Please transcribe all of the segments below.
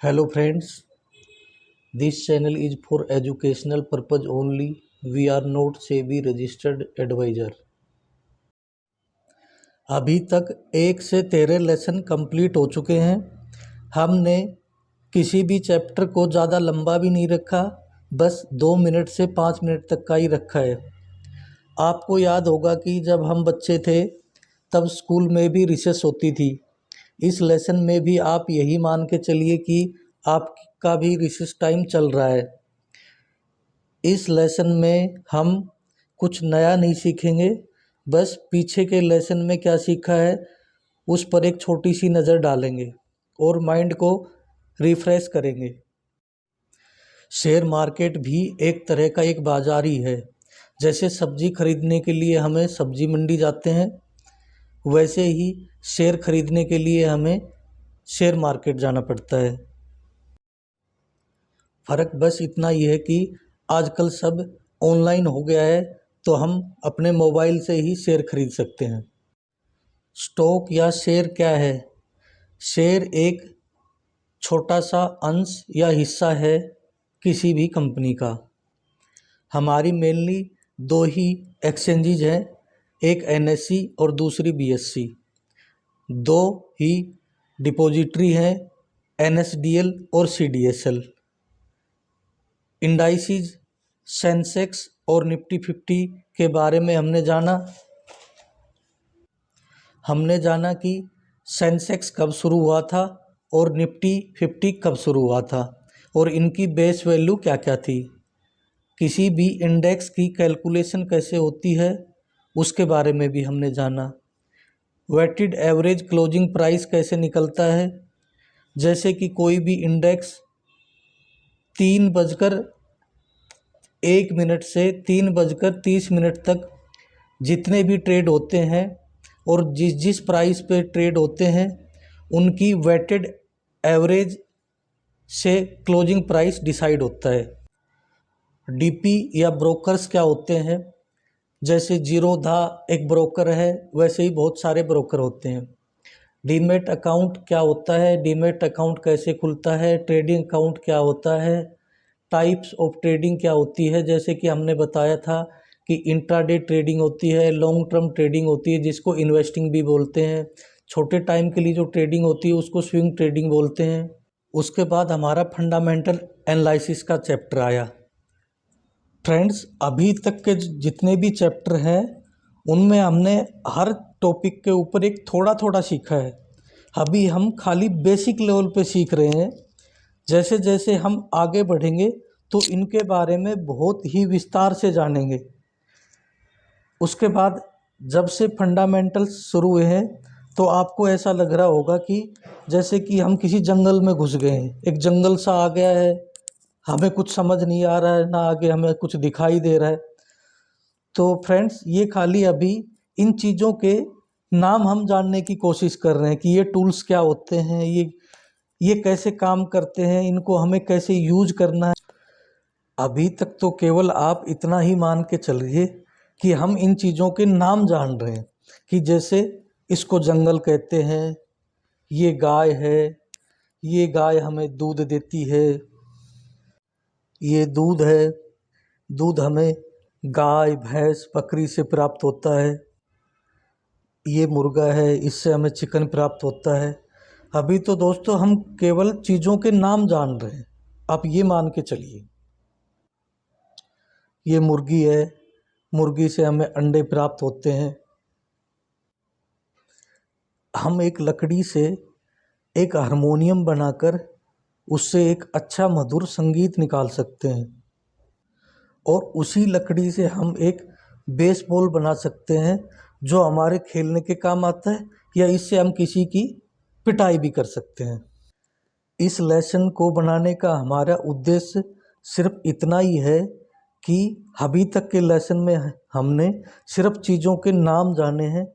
Hello friends, this channel is for educational purpose only. We are not SEBI registered advisor. अभी तक 1 से 13 lesson complete हो चुके हैं। हमने किसी भी चैप्टर को ज़्यादा लंबा भी नहीं रखा, बस 2 मिनट से 5 मिनट तक का ही रखा है। आपको याद होगा कि जब हम बच्चे थे तब स्कूल में भी रिसेस होती थी। इस लेसन में भी आप यही मान के चलिए कि आपका भी रिसेस टाइम चल रहा है। इस लेसन में हम कुछ नया नहीं सीखेंगे, बस पीछे के लेसन में क्या सीखा है उस पर एक छोटी सी नज़र डालेंगे और माइंड को रिफ्रेश करेंगे। शेयर मार्केट भी एक तरह का एक बाज़ार ही है। जैसे सब्ज़ी खरीदने के लिए हमें सब्ज़ी मंडी जाते हैं, वैसे ही शेयर खरीदने के लिए हमें शेयर मार्केट जाना पड़ता है। फ़र्क बस इतना ही है कि आजकल सब ऑनलाइन हो गया है, तो हम अपने मोबाइल से ही शेयर खरीद सकते हैं। स्टॉक या शेयर क्या है? शेयर एक छोटा सा अंश या हिस्सा है किसी भी कंपनी का। हमारी मेनली 2 ही एक्सचेंजेस हैं, एक NSE और दूसरी BSE। 2 ही डिपॉजिटरी हैं, NSDL और CDSL। इंडाइसिस सेंसेक्स और निफ्टी 50 के बारे में हमने जाना कि सेंसेक्स कब शुरू हुआ था और निफ्टी 50 कब शुरू हुआ था और इनकी बेस वैल्यू क्या क्या थी। किसी भी इंडेक्स की कैलकुलेशन कैसे होती है उसके बारे में भी हमने जाना। वेटेड एवरेज क्लोजिंग प्राइस कैसे निकलता है, जैसे कि कोई भी इंडेक्स 3:01 से 3:30 तक जितने भी ट्रेड होते हैं और जिस प्राइस पे ट्रेड होते हैं उनकी वेटेड एवरेज से क्लोजिंग प्राइस डिसाइड होता है। DP या ब्रोकर्स क्या होते हैं, जैसे जीरोधा एक ब्रोकर है, वैसे ही बहुत सारे ब्रोकर होते हैं। डीमेट अकाउंट क्या होता है, डीमेट अकाउंट कैसे खुलता है, ट्रेडिंग अकाउंट क्या होता है, टाइप्स ऑफ ट्रेडिंग क्या होती है, जैसे कि हमने बताया था कि इंट्राडे ट्रेडिंग होती है, लॉन्ग टर्म ट्रेडिंग होती है जिसको इन्वेस्टिंग भी बोलते हैं, छोटे टाइम के लिए जो ट्रेडिंग होती है उसको स्विंग ट्रेडिंग बोलते हैं। उसके बाद हमारा फंडामेंटल एनालिसिस का चैप्टर आया। फ्रेंड्स, अभी तक के जितने भी चैप्टर हैं उनमें हमने हर टॉपिक के ऊपर एक थोड़ा थोड़ा सीखा है। अभी हम खाली बेसिक लेवल पे सीख रहे हैं। जैसे जैसे हम आगे बढ़ेंगे तो इनके बारे में बहुत ही विस्तार से जानेंगे। उसके बाद जब से फंडामेंटल्स शुरू हुए हैं तो आपको ऐसा लग रहा होगा कि जैसे कि हम किसी जंगल में घुस गए हैं। एक जंगल सा आ गया है, हमें कुछ समझ नहीं आ रहा है, ना आगे हमें कुछ दिखाई दे रहा है। तो फ्रेंड्स, ये खाली अभी इन चीज़ों के नाम हम जानने की कोशिश कर रहे हैं कि ये टूल्स क्या होते हैं, ये कैसे काम करते हैं, इनको हमें कैसे यूज करना है। अभी तक तो केवल आप इतना ही मान के चलिए कि हम इन चीज़ों के नाम जान रहे हैं कि जैसे इसको जंगल कहते हैं, ये गाय है, ये गाय हमें दूध देती है, ये दूध है, दूध हमें गाय भैंस बकरी से प्राप्त होता है, ये मुर्गा है, इससे हमें चिकन प्राप्त होता है। अभी तो दोस्तों हम केवल चीज़ों के नाम जान रहे हैं। आप ये मान के चलिए, ये मुर्गी है, मुर्गी से हमें अंडे प्राप्त होते हैं। हम एक लकड़ी से एक हारमोनियम बनाकर उससे एक अच्छा मधुर संगीत निकाल सकते हैं और उसी लकड़ी से हम एक बेसबॉल बना सकते हैं जो हमारे खेलने के काम आता है, या इससे हम किसी की पिटाई भी कर सकते हैं। इस लेसन को बनाने का हमारा उद्देश्य सिर्फ इतना ही है कि अभी तक के लेसन में हमने सिर्फ चीज़ों के नाम जाने हैं,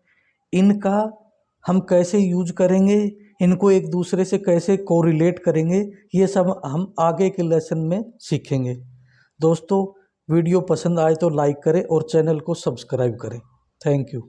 इनका हम कैसे यूज करेंगे, इनको एक दूसरे से कैसे कोरिलेट करेंगे, ये सब हम आगे के लेसन में सीखेंगे। दोस्तों, वीडियो पसंद आए तो लाइक करें और चैनल को सब्सक्राइब करें। Thank you.